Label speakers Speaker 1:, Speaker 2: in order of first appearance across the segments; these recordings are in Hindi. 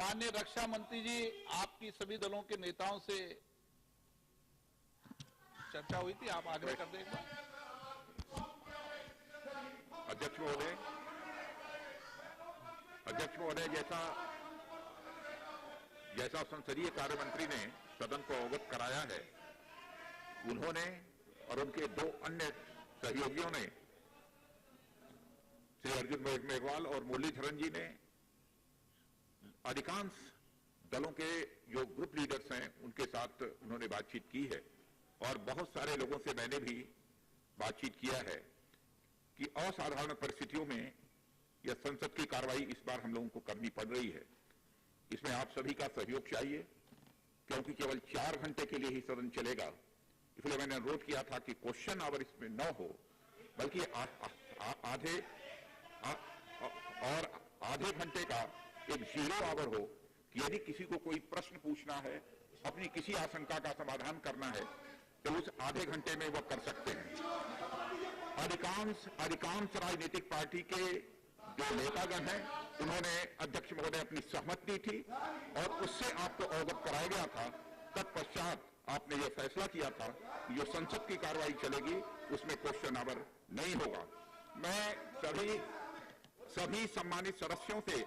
Speaker 1: माननीय रक्षा मंत्री जी, आपकी सभी दलों के नेताओं से चर्चा हुई थी, आप आग्रह कर दें एक बार।
Speaker 2: अध्यक्ष महोदय, जैसा संसदीय कार्य मंत्री ने सदन को अवगत कराया है, उन्होंने और उनके दो अन्य सहयोगियों ने, श्री अर्जुन मेघवाल और मुरलीधरन जी ने, अधिकांश दलों के जो ग्रुप लीडर्स हैं उनके साथ उन्होंने बातचीत की है और बहुत सारे लोगों से मैंने भी बातचीत किया है कि असाधारण परिस्थितियों में यह संसद की कार्रवाई इस बार हम लोगों को करनी पड़ रही है। इसमें आप सभी का सहयोग चाहिए, क्योंकि केवल 4 घंटे के लिए ही सदन चलेगा। इसलिए मैंने अनुरोध किया था कि क्वेश्चन आवर इसमें न हो, बल्कि आधे घंटे का एक 0 आवर हो कि यदि किसी को कोई प्रश्न पूछना है, अपनी किसी आशंका का समाधान करना है, तो उस आधे घंटे में वह कर सकते हैं। अधिकांश राजनीतिक पार्टी के जो नेतागण हैं, उन्होंने अध्यक्ष महोदय अपनी सहमति दी थी और उससे आपको अवगत कराया गया था। तत्पश्चात आपने यह फैसला किया था कि जो संसद की कार्रवाई चलेगी उसमें क्वेश्चन आवर नहीं होगा। मैं सभी सम्मानित सदस्यों से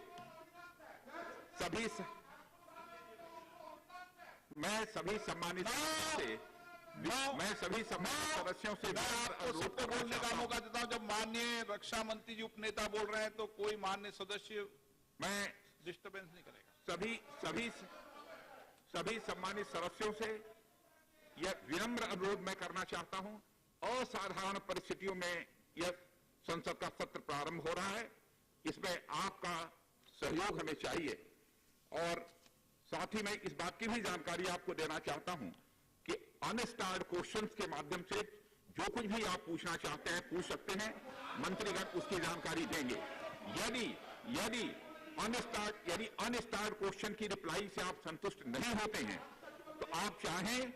Speaker 1: सबको बोलने का मौका देता हूं। जब माननीय रक्षा मंत्री जी उपनेता बोल रहे हैं तो कोई माननीय सदस्य
Speaker 2: मैं
Speaker 1: डिस्टर्बेंस नहीं करेगा।
Speaker 2: सभी सम्मानित सदस्यों से यह विनम्र अनुरोध मैं करना चाहता हूं, असाधारण परिस्थितियों में यह संसद का सत्र प्रारंभ हो रहा है, इसमें आपका सहयोग हमें चाहिए। और साथ ही मैं इस बात की भी जानकारी आपको देना चाहता हूं कि अनस्टार्ड क्वेश्चंस के माध्यम से जो कुछ भी आप पूछना चाहते हैं पूछ सकते हैं, मंत्रीगण उसकी जानकारी देंगे। यदि अनस्टार्ड क्वेश्चन की रिप्लाई से आप संतुष्ट नहीं होते हैं तो आप चाहें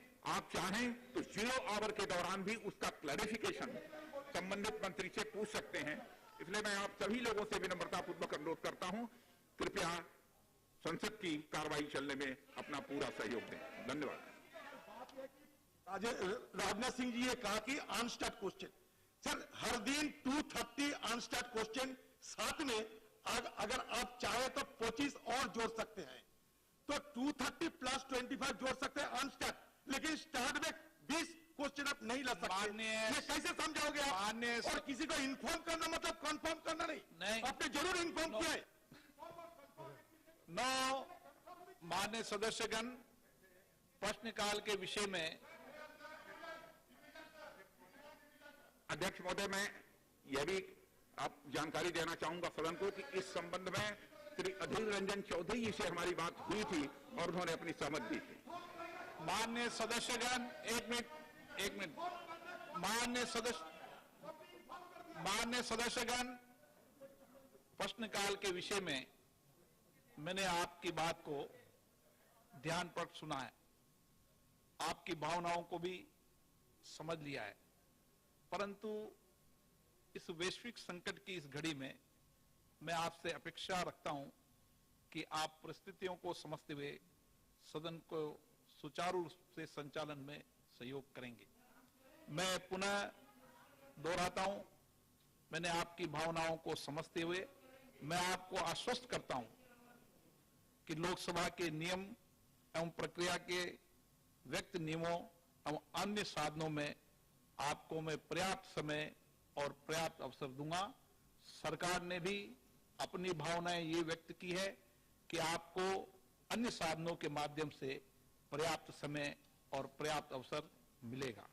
Speaker 2: तो 0 आवर के दौरान भी उसका क्लैरिफिकेशन संबंधित मंत्री से पूछ सकते हैं। इसलिए मैं आप सभी लोगों से विनम्रतापूर्वक अनुरोध करता हूं, कृपया संसद की कार्रवाई चलने में अपना पूरा सहयोग दें। धन्यवाद।
Speaker 3: राजनाथ सिंह जी ने कहा कि अनस्टार्ट क्वेश्चन, सर हर दिन 230 अनस्टार्ट क्वेश्चन, साथ में अगर आप चाहे तो 25 और जोड़ सकते हैं, तो 230 प्लस 25 जोड़ सकते हैं अनस्टार्ट, लेकिन स्टार्ट में 20 क्वेश्चन आप नहीं ला सकते। ये कैसे समझाओगे आप? और किसी को इन्फॉर्म करना मतलब कंफर्म करना नहीं। आपने जरूर इन्फॉर्म किया है।
Speaker 1: माननीय सदस्यगण, प्रश्नकाल के विषय में
Speaker 2: अध्यक्ष महोदय, मैं यह भी आप जानकारी देना चाहूंगा सदन को कि इस संबंध में श्री अधीर रंजन चौधरी जी से हमारी बात हुई थी और उन्होंने अपनी सहमति दी थी।
Speaker 1: माननीय सदस्यगण, एक मिनट। माननीय सदस्यगण, प्रश्नकाल के विषय में मैंने आपकी बात को ध्यानपूर्वक सुना है, आपकी भावनाओं को भी समझ लिया है, परंतु इस वैश्विक संकट की इस घड़ी में मैं आपसे अपेक्षा रखता हूं कि आप परिस्थितियों को समझते हुए सदन को सुचारू रूप से संचालन में सहयोग करेंगे। मैं पुनः दोहराता हूं, मैंने आपकी भावनाओं को समझते हुए मैं आपको आश्वस्त करता हूं कि लोकसभा के नियम एवं प्रक्रिया के व्यक्त नियमों एवं अन्य साधनों में आपको मैं पर्याप्त समय और पर्याप्त अवसर दूंगा। सरकार ने भी अपनी भावनाएं ये व्यक्त की है कि आपको अन्य साधनों के माध्यम से पर्याप्त समय और पर्याप्त अवसर मिलेगा।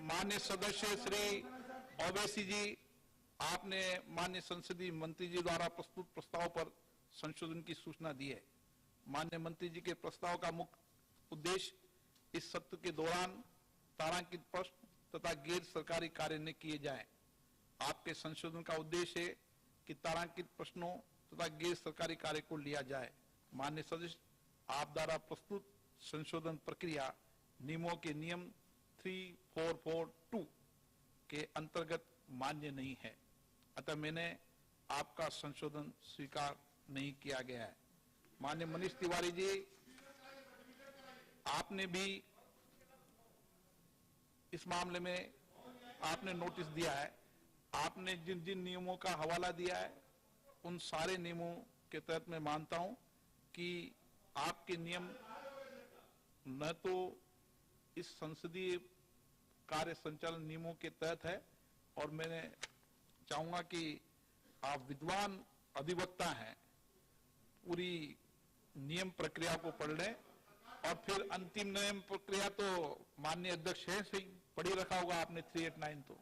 Speaker 1: माननीय सदस्य श्री ओवैसी जी, आपने माननीय संसदीय मंत्री जी द्वारा प्रस्तुत प्रस्ताव पर संशोधन की सूचना दी है। माननीय मंत्री जी के प्रस्ताव का मुख्य उद्देश्य इस सत्र के दौरान तारांकित प्रश्न तथा गैर सरकारी कार्य न किए जाएं। आपके संशोधन का उद्देश्य है कि तारांकित प्रश्नों तथा गैर सरकारी कार्य को लिया जाए। माननीय सदस्य, आप द्वारा प्रस्तुत संशोधन प्रक्रिया नियमों के नियम 3442 के अंतर्गत मान्य नहीं है, अतः मैंने आपका संशोधन स्वीकार नहीं किया गया है। माननीय मनीष तिवारी जी, आपने भी इस मामले में आपने नोटिस दिया है। आपने जिन जिन नियमों का हवाला दिया है उन सारे नियमों के तहत मैं मानता हूं कि आपके नियम न तो इस संसदीय कार्य संचालन नियमों के तहत है, और मैंने चाहूंगा कि आप विद्वान अधिवक्ता हैं, पूरी नियम प्रक्रिया को पढ़ लें और फिर अंतिम नियम प्रक्रिया तो माननीय अध्यक्ष है से पढ़ी रखा होगा आपने 389। तो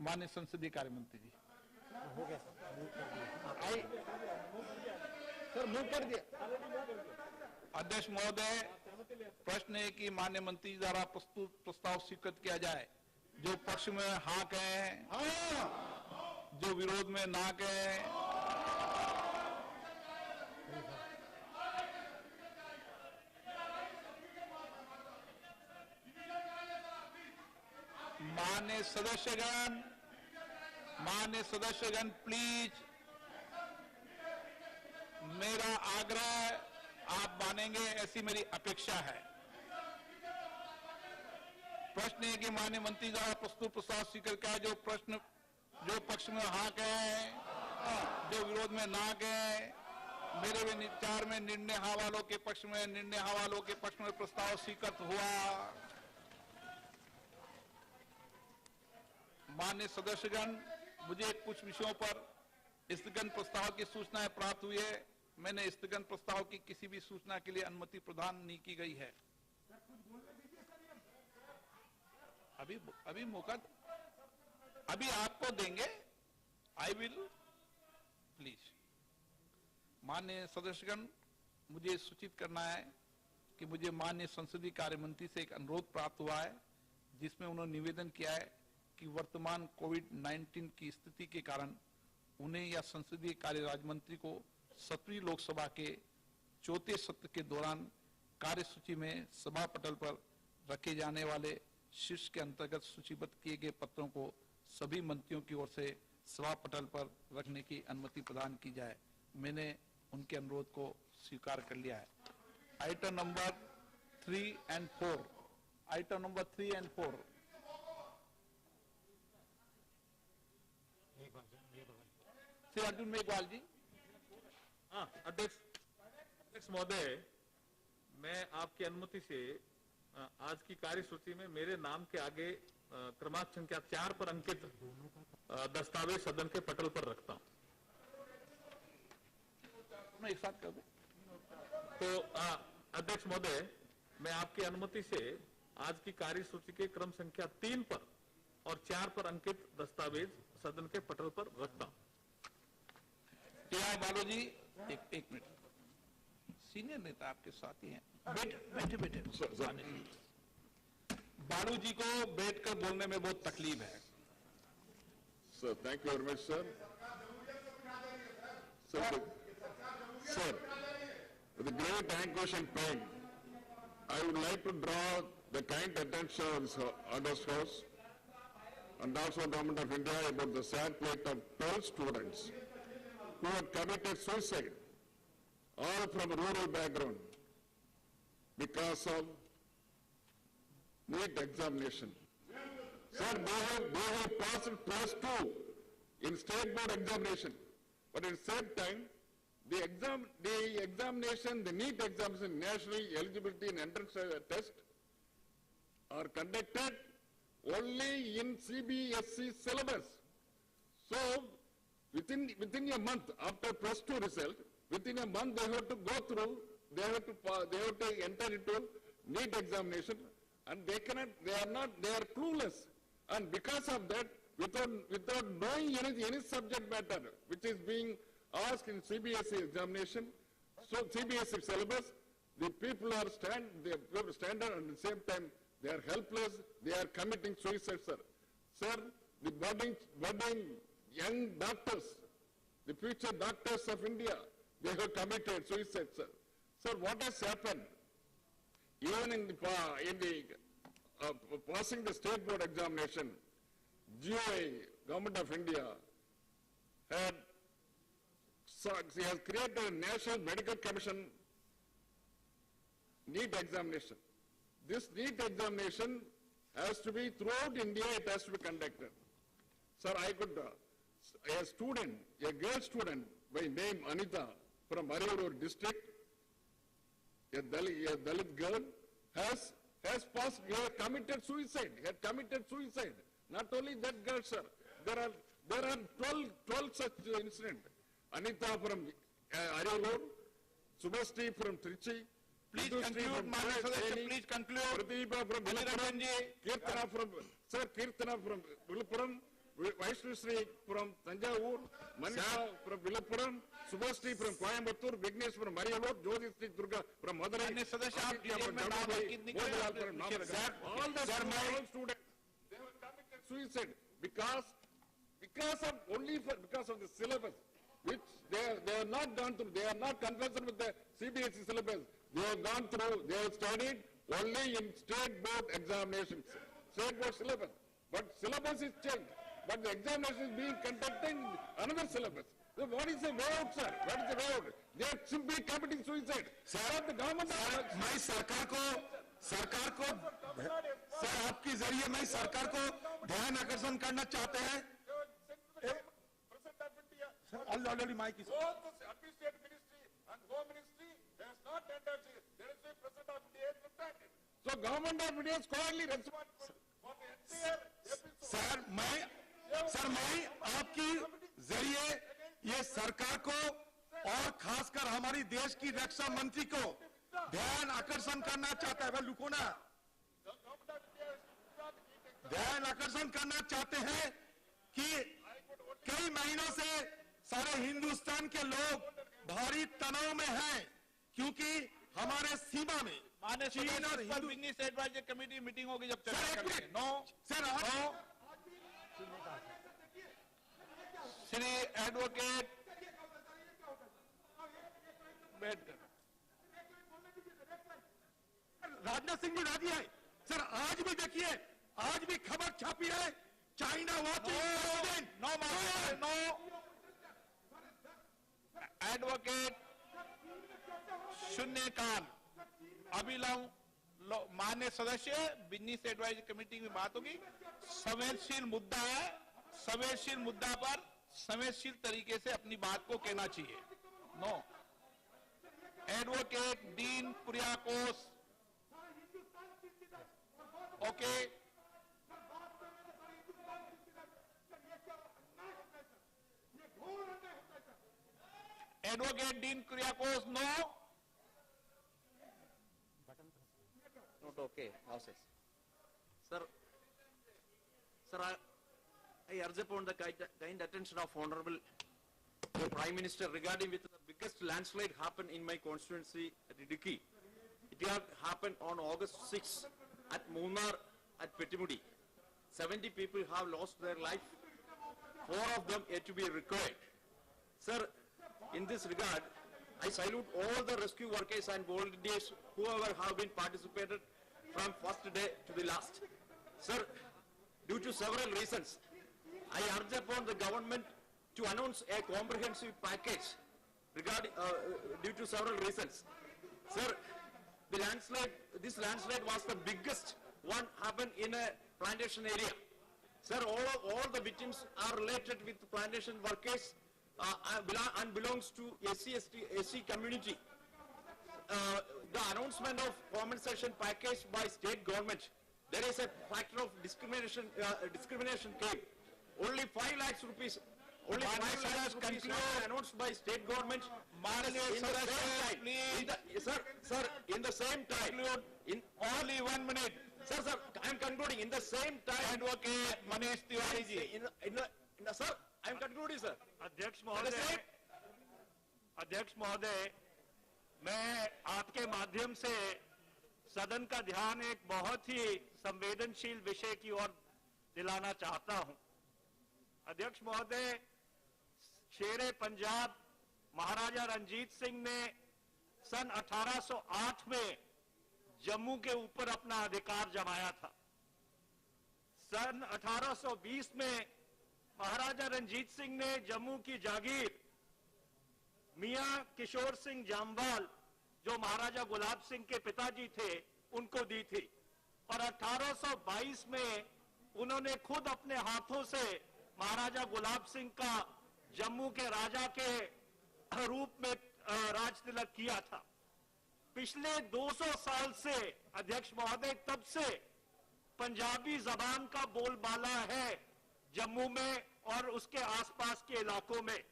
Speaker 1: माननीय संसदीय कार्य मंत्री जी,
Speaker 3: हो गया सर, मूव कर दिया।
Speaker 1: अध्यक्ष महोदय, प्रश्न है कि माननीय मंत्री द्वारा प्रस्तुत प्रस्ताव स्वीकृत किया जाए। जो पक्ष में हाँ कहें, जो विरोध में ना कहें। माननीय सदस्यगण प्लीज, मेरा आग्रह आप मानेंगे ऐसी मेरी अपेक्षा है। प्रश्न है कि माननीय मंत्री द्वारा प्रस्तुत प्रस्ताव स्वीकार किया। जो पक्ष में हाँ कहें, जो विरोध में ना कहें। मेरे विचार में निर्णय हाँ वालों के पक्ष में, निर्णय हाँ वालों के पक्ष में प्रस्ताव स्वीकृत हुआ। माननीय सदस्यगण, मुझे कुछ विषयों पर स्थगन प्रस्ताव की सूचनाएं प्राप्त हुई है। मैंने स्थगन प्रस्ताव की किसी भी सूचना के लिए अनुमति प्रदान नहीं की गई है। अभी मौका अभी आपको देंगे। I will please. माननीय सदस्यगण, मुझे सूचित करना है कि मुझे माननीय संसदीय कार्य मंत्री से एक अनुरोध प्राप्त हुआ है, जिसमें उन्होंने निवेदन किया है कि वर्तमान कोविड-19 की स्थिति के कारण उन्हें या संसदीय कार्य राज्य मंत्री को 17वीं लोकसभा के चौथे सत्र के दौरान कार्यसूची में सभा पटल पर रखे जाने वाले शीर्ष के अंतर्गत सूचीबद्ध किए गए पत्रों को सभी मंत्रियों की ओर से सभा पटल पर रखने की अनुमति प्रदान की जाए। मैंने उनके अनुरोध को स्वीकार कर लिया है। Item number 3 and 4, item number 3 and 4। Shri Arjun Meghwal ji.
Speaker 4: अध्यक्ष महोदय, मैं आपकी अनुमति से आज की कार्यसूची में मेरे नाम के आगे क्रमांक संख्या 4 पर अंकित दस्तावेज सदन के पटल पर रखता हूं।
Speaker 1: मैं एक साथ कर दूं।
Speaker 4: तो अध्यक्ष महोदय, मैं आपकी अनुमति से आज की कार्यसूची के क्रम संख्या 3 पर और 4 पर अंकित दस्तावेज सदन के पटल पर रखता हूं।
Speaker 1: बालू जी, एक मिनट। सीनियर नेता आपके साथ ही हैं। बैठे बालू जी को बैठकर बोलने में बहुत तकलीफ है।
Speaker 5: Sir, thank you very much, sir. Sir, with the great anguish and pain, I would like to draw the kind attention of this August House and also Government of India about the sad plight of 12 students who had committed suicide, all from a rural background, because of NEET examination. Sir, they have passed +2 in state board examination, but at the same time, the examination, the NEET examination, National Eligibility and Entrance Test, are conducted only in CBSE syllabus. So, within a month after +2 result, within a month they have to go through, they have to enter into NEET examination, and they are clueless. And because of that, without knowing any subject matter which is being asked in CBSE examination, so CBSE syllabus, the people are standard, and at the same time they are helpless, they are committing suicide, sir. Sir, the budding young doctors, the future doctors of India, they have committed suicide, sir. Sir, what has happened? Even in the passing the state board examination, GOI Government of India had he has created a National Medical Commission NEET examination. This NEET examination has to be throughout India, it has to be conducted. Sir, I could, a student, a girl student by name Anita from Marivur district, a Dalit girl, has passed, had committed suicide. Not only that girl, sir, there are 12 such incidents. Anita from Ariyur, Subhasri from Trichy.
Speaker 1: Please conclude, Mr. Sadashiya, please conclude.
Speaker 5: Pratibha from Viluppuram, Kirtana from Viluppuram, Vaishnushri from Tanjavur, Manisha from Viluppuram, Subhasri from Coimbatore, Vignesh from Mariyur, Jyoti Durga from Madurai,
Speaker 1: Mr. Sadashiya, आप डिटेल में नाम लिखने के लिए
Speaker 5: all the students, they were committed suicide because of the syllabus, which they have not gone through. They are not conversant with the CBSE syllabus. They have gone through. They have studied only in state board examinations, state board syllabus. But syllabus is changed. But the examination is being conducted in another syllabus. So what is the way out, sir? What is the way out? They are simply committing suicide. Sir, the government.
Speaker 3: मैं सरकार को सर आपके जरिए मैं सरकार को ध्यान आकर्षण करना चाहते हैं sir already mic is
Speaker 5: Both the Administrative Ministry and Home Ministry has not entered. There is a President of India has retired. So government of India is quietly responsible for the entire episode.
Speaker 3: Sir मैं आपकी जरिए ये सरकार को और खासकर हमारी देश की रक्षा मंत्री को ध्यान आकर्षण करना चाहता है वह लुको ना ध्यान आकर्षण करना चाहते हैं कि कई महीनों से सारे हिंदुस्तान के लोग भारी तनाव में हैं क्योंकि हमारे सीमा में
Speaker 1: माननीय
Speaker 3: चीन और
Speaker 1: सदस्य
Speaker 3: हिंदू
Speaker 1: बिजनेस एडवाइजरी कमेटी मीटिंग होगी जब
Speaker 3: सर
Speaker 1: चर्चा
Speaker 3: एक
Speaker 1: करेंगे।
Speaker 3: Minute
Speaker 1: no
Speaker 3: sir
Speaker 1: Shri advocate बैठकर
Speaker 3: राजनाथ सिंह भी राजी है सर आज भी देखिए आज भी खबर छापी है China watching
Speaker 1: no no advocate शून्यकाल अभिलंब मान्य सदस्य बिजनेस एडवाइजरी कमेटी में बात होगी संवेदनशील मुद्दा है संवेदनशील मुद्दा पर संवेदनशील तरीके से अपनी बात को कहना चाहिए no advocate Dean Kuriakose okay advocate Dean Kuriakose no
Speaker 6: Not okay. Houses. Sir, I urge upon the kind attention of Honorable Prime Minister regarding with the biggest landslide happened in my constituency at Idukki. It had happened on August 6 at Munnar at Pettimudi. 70 people have lost their life. 4 of them yet to be recovered. Sir, in this regard, I salute all the rescue workers and volunteers whoever have been participated from first day to the last. Sir, due to several reasons, I urge upon the government to announce a comprehensive package regarding due to several reasons. Sir, this landslide was the biggest one happened in a plantation area. Sir, all the victims are related with plantation workers and belongs to SC community. The announcement of compensation package by state government, there is a factor of discrimination came. Only 5 lakhs rupees. Only 5 lakhs rupees were announced by state government. In the same time, in
Speaker 1: only 1 minute.
Speaker 6: Sir, I am concluding. In the same time,
Speaker 1: Advocate Manish Tiwari ji.
Speaker 6: Sir, I am concluding, sir.
Speaker 7: अध्यक्ष महोदय मैं आपके माध्यम से सदन का ध्यान एक बहुत ही संवेदनशील विषय की ओर दिलाना चाहता हूं। अध्यक्ष महोदय, शेरे पंजाब महाराजा रंजीत सिंह ने सन 1808 में जम्मू के ऊपर अपना अधिकार जमाया था। सन 1820 में महाराजा रंजीत सिंह ने जम्मू की जागीर मियां किशोर सिंह जामवाल, जो महाराजा गुलाब सिंह के पिताजी थे, उनको दी थी। और 1822 में उन्होंने खुद अपने हाथों से महाराजा गुलाब सिंह का जम्मू के राजा के रूप में राज तिलक किया था। पिछले 200 साल से अध्यक्ष महोदय तब से पंजाबी जबान का बोलबाला है जम्मू में और उसके आसपास के इलाकों में।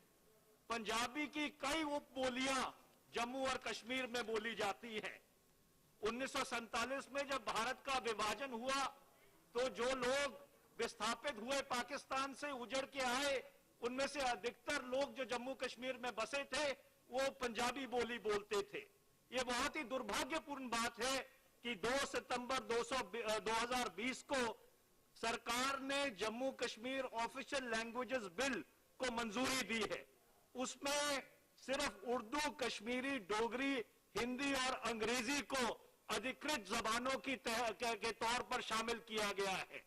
Speaker 7: पंजाबी की कई उपबोलियां जम्मू और कश्मीर में बोली जाती हैं। 1947 में जब भारत का विभाजन हुआ तो जो लोग विस्थापित हुए, पाकिस्तान से उजड़ के आए, उनमें से अधिकतर लोग जो जम्मू कश्मीर में बसे थे वो पंजाबी बोली बोलते थे। ये बहुत ही दुर्भाग्यपूर्ण बात है कि 2 सितंबर 2020 को सरकार ने Jammu Kashmir official languages bill को मंजूरी दी है। उसमें सिर्फ उर्दू, कश्मीरी, डोगरी, हिंदी और अंग्रेजी को अधिकृत जबानों के तौर पर शामिल किया गया है।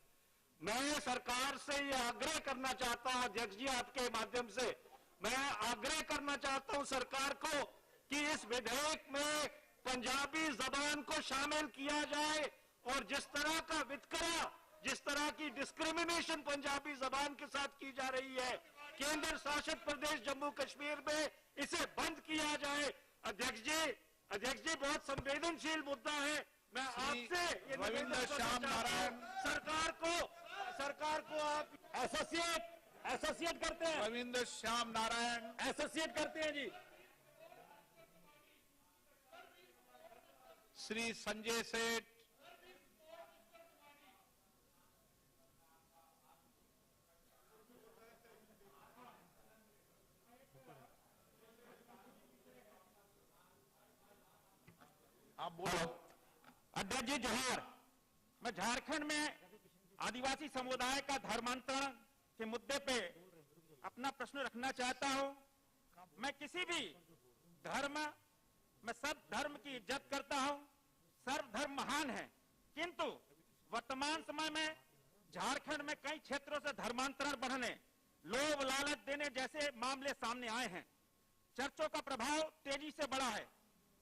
Speaker 7: मैं सरकार से यह आग्रह करना चाहता हूं, अध्यक्ष जी आपके माध्यम से मैं आग्रह करना चाहता हूं सरकार को कि इस विधेयक में पंजाबी जबान को शामिल किया जाए और जिस तरह का वितकरा, जिस तरह की डिस्क्रिमिनेशन पंजाबी जबान के साथ की जा रही है केंद्र शासित प्रदेश जम्मू कश्मीर में, इसे बंद किया जाए। अध्यक्ष जी बहुत संवेदनशील मुद्दा है। मैं आपसे ये
Speaker 1: रविंद्र श्याम नारायण,
Speaker 7: सरकार को आप एसोसिएट करते हैं,
Speaker 1: रविंद्र श्याम नारायण,
Speaker 7: एसोसिएट करते हैं जी।
Speaker 1: श्री संजय सेठ, आप बोलो।
Speaker 8: अध्यक्ष जी जोहार। मैं झारखंड में आदिवासी समुदाय का धर्मांतरण के मुद्दे पे अपना प्रश्न रखना चाहता हूं। मैं किसी भी धर्म, मैं सब धर्म की इज्जत करता हूं, सर्वधर्म महान है, किंतु वर्तमान समय में झारखंड में कई क्षेत्रों से धर्मांतरण बढ़ने, लोभ लालच देने जैसे मामले सामने आए हैं। चर्चों का प्रभाव तेजी से बढ़ा है।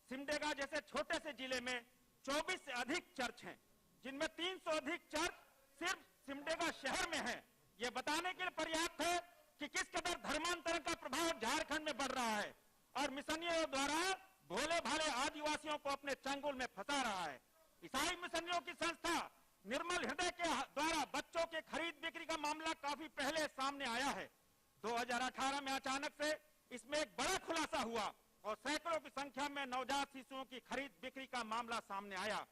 Speaker 8: सिमडेगा जैसे छोटे से जिले में 24 से अधिक चर्च हैं, जिनमें 300 अधिक चर्च सिर्फ सिमडेगा शहर में हैं। यह बताने के लिए पर्याप्त है कि किस कदर धर्मांतरण का प्रभाव झारखंड में बढ़ रहा है और मिशनियों द्वारा भोले भाले आदिवासियों को अपने चंगुल में फंसा रहा है। ईसाई मिशनियों की संस्था निर्मल हृदय के द्वारा बच्चों के खरीद बिक्री का मामला काफी पहले सामने आया है। 2018 में अचानक से इसमें एक बड़ा खुलासा हुआ और सैकड़ों की संख्या में नवजात शिशुओं की खरीद बिक्री का मामला सामने आया।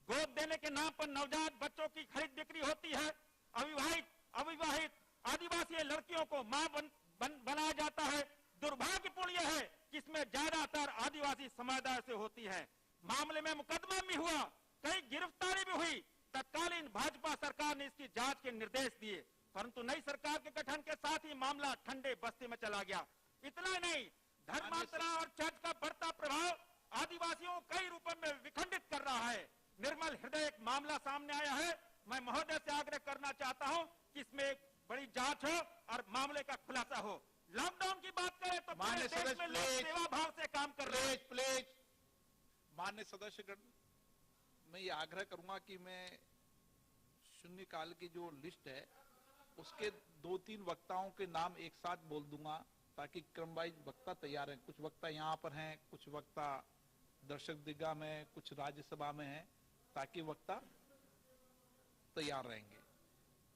Speaker 8: गोद देने के नाम पर नवजात बच्चों की खरीद बिक्री होती है। अविवाहित आदिवासी लड़कियों को मां बनाया जाता है। दुर्भाग्यपूर्ण यह है कि इसमें ज्यादातर आदिवासी समुदाय से होती है। मामले में मुकदमा भी हुआ, कई गिरफ्तारी भी हुई। तत्कालीन भाजपा सरकार ने इसकी जांच के निर्देश दिए, परंतु नई सरकार के गठन के साथ ही मामला ठंडे बस्ते में चला गया। इतना ही नहीं, धर्मांतरण और चर्च का बढ़ता प्रभाव आदिवासियों को कई रूपों में विखंडित कर रहा है। निर्मल हृदय एक मामला सामने आया है। मैं महोदय से आग्रह करना चाहता हूं कि इसमें एक बड़ी जांच हो और मामले का खुलासा हो। लॉकडाउन की बात करें तो पूरे देश में लोग सेवा भाव से काम कर रहे हैं।
Speaker 1: प्लीज माननीय सदस्यगण, मैं ये आग्रह करूंगा कि मैं शून्यकाल की जो लिस्ट है उसके 2-3 वक्ताओं के नाम एक साथ बोल दूंगा ताकि क्रम वाइज वक्ता तैयार हैं। कुछ वक्ता यहाँ पर हैं, कुछ वक्ता दर्शक दीर्घा में, कुछ राज्यसभा में हैं, ताकि वक्ता तैयार रहेंगे।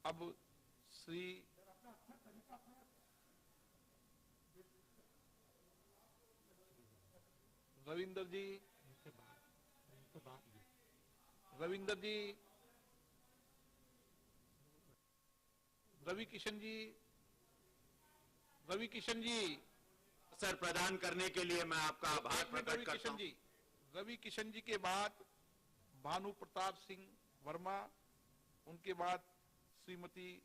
Speaker 1: अब श्री रविंद्र जी, रवि किशन जी,
Speaker 6: सर प्रदान करने के लिए मैं आपका आभार प्रकट करता हूं।
Speaker 1: रवि किशन जी के बाद भानु प्रताप सिंह वर्मा, उनके बाद श्रीमती